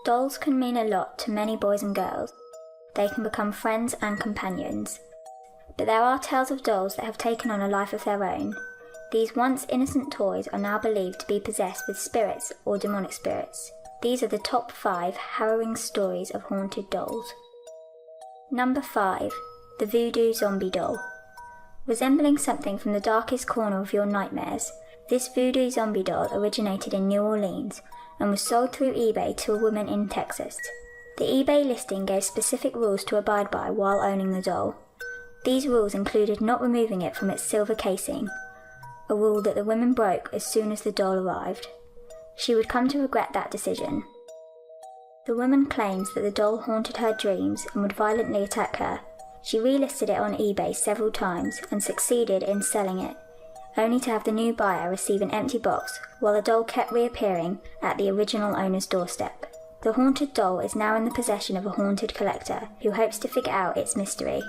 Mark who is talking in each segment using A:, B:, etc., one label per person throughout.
A: Dolls can mean a lot to many boys and girls. They can become friends and companions. But there are tales of dolls that have taken on a life of their own. These once innocent toys are now believed to be possessed with spirits or demonic spirits. These are the top 5 harrowing stories of haunted dolls. Number 5. The Voodoo Zombie Doll. Resembling something from the darkest corner of your nightmares, this voodoo zombie doll originated in New Orleans and was sold through eBay to a woman in Texas. The eBay listing gave specific rules to abide by while owning the doll. These rules included not removing it from its silver casing, a rule that the woman broke as soon as the doll arrived. She would come to regret that decision. The woman claims that the doll haunted her dreams and would violently attack her. She relisted it on eBay several times and succeeded in selling it, only to have the new buyer receive an empty box while the doll kept reappearing at the original owner's doorstep. The haunted doll is now in the possession of a haunted collector who hopes to figure out its mystery.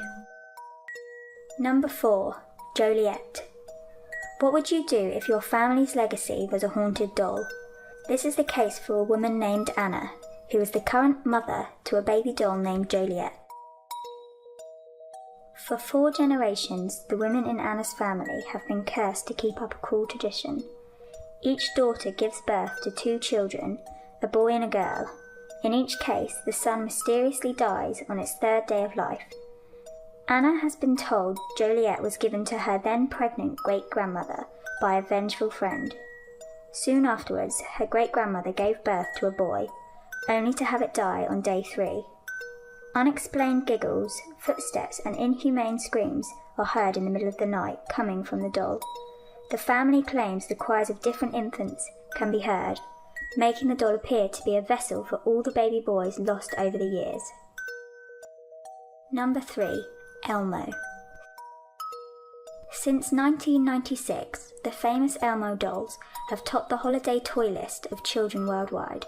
A: Number 4. Joliet. What would you do if your family's legacy was a haunted doll? This is the case for a woman named Anna, who is the current mother to a baby doll named Joliet. For 4 generations, the women in Anna's family have been cursed to keep up a cruel tradition. Each daughter gives birth to 2 children, a boy and a girl. In each case, the son mysteriously dies on its 3rd day of life. Anna has been told Joliet was given to her then pregnant great-grandmother by a vengeful friend. Soon afterwards, her great-grandmother gave birth to a boy, only to have it die on day 3. Unexplained giggles, footsteps and inhumane screams are heard in the middle of the night coming from the doll. The family claims the cries of different infants can be heard, making the doll appear to be a vessel for all the baby boys lost over the years. Number 3. Elmo. Since 1996, the famous Elmo dolls have topped the holiday toy list of children worldwide.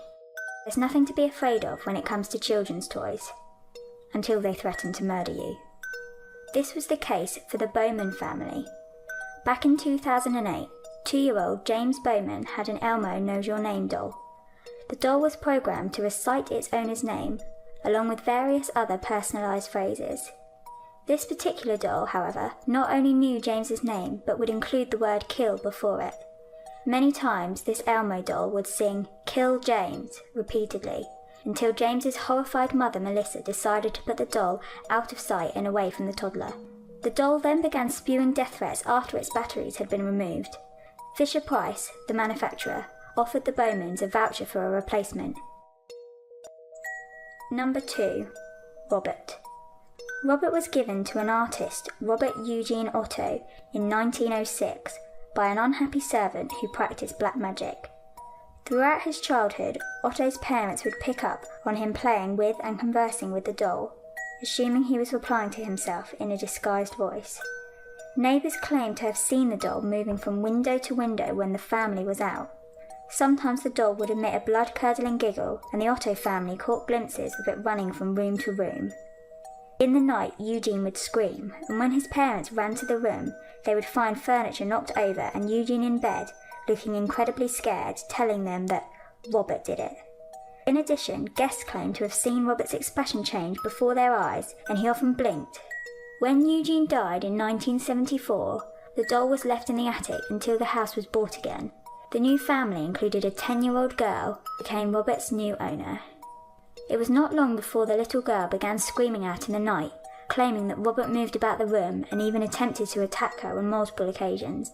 A: There's nothing to be afraid of when it comes to children's toys, until they threaten to murder you. This was the case for the Bowman family. Back in 2008, 2-year-old James Bowman had an Elmo Knows Your Name doll. The doll was programmed to recite its owner's name, along with various other personalised phrases. This particular doll, however, not only knew James's name, but would include the word kill before it. Many times this Elmo doll would sing "Kill James" repeatedly, until James's horrified mother Melissa decided to put the doll out of sight and away from the toddler. The doll then began spewing death threats after its batteries had been removed. Fisher-Price, the manufacturer, offered the Bowmans a voucher for a replacement. Number 2. Robert. Robert was given to an artist, Robert Eugene Otto, in 1906 by an unhappy servant who practiced black magic. Throughout his childhood, Otto's parents would pick up on him playing with and conversing with the doll, assuming he was replying to himself in a disguised voice. Neighbours claimed to have seen the doll moving from window to window when the family was out. Sometimes the doll would emit a blood-curdling giggle, and the Otto family caught glimpses of it running from room to room. In the night, Eugene would scream, and when his parents ran to the room, they would find furniture knocked over and Eugene in bed, looking incredibly scared, telling them that Robert did it. In addition, guests claimed to have seen Robert's expression change before their eyes, and he often blinked. When Eugene died in 1974, the doll was left in the attic until the house was bought again. The new family included a 10-year-old girl who became Robert's new owner. It was not long before the little girl began screaming out in the night, claiming that Robert moved about the room and even attempted to attack her on multiple occasions.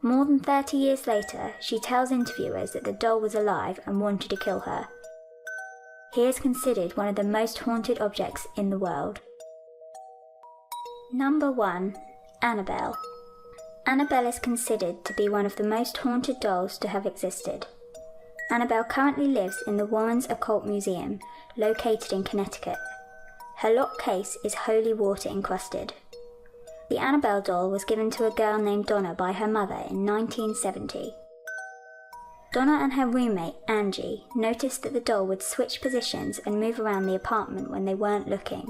A: More than 30 years later, she tells interviewers that the doll was alive and wanted to kill her. He is considered one of the most haunted objects in the world. Number 1. Annabelle. Annabelle is considered to be one of the most haunted dolls to have existed. Annabelle currently lives in the Warrens Occult Museum, located in Connecticut. Her lock case is holy water encrusted. The Annabelle doll was given to a girl named Donna by her mother in 1970. Donna and her roommate, Angie, noticed that the doll would switch positions and move around the apartment when they weren't looking.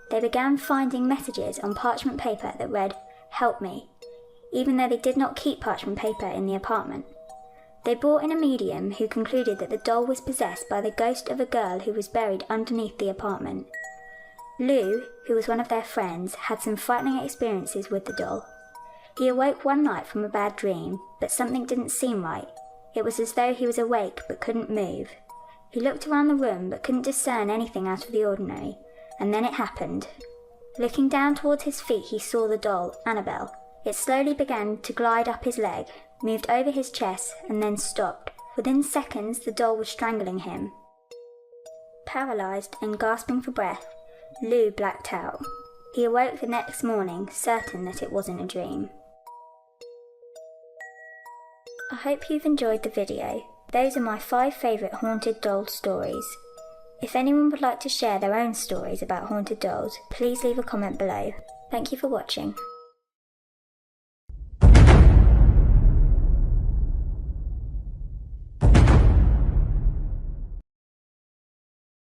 A: They began finding messages on parchment paper that read, "Help me," even though they did not keep parchment paper in the apartment. They brought in a medium who concluded that the doll was possessed by the ghost of a girl who was buried underneath the apartment. Lou, who was one of their friends, had some frightening experiences with the doll. He awoke one night from a bad dream, but something didn't seem right. It was as though he was awake but couldn't move. He looked around the room but couldn't discern anything out of the ordinary, and then it happened. Looking down towards his feet, he saw the doll, Annabelle. It slowly began to glide up his leg, moved over his chest, and then stopped. Within seconds, the doll was strangling him. Paralysed and gasping for breath, Lou blacked out. He awoke the next morning, certain that it wasn't a dream. I hope you've enjoyed the video. Those are my 5 favourite haunted doll stories. If anyone would like to share their own stories about haunted dolls, please leave a comment below. Thank you for watching.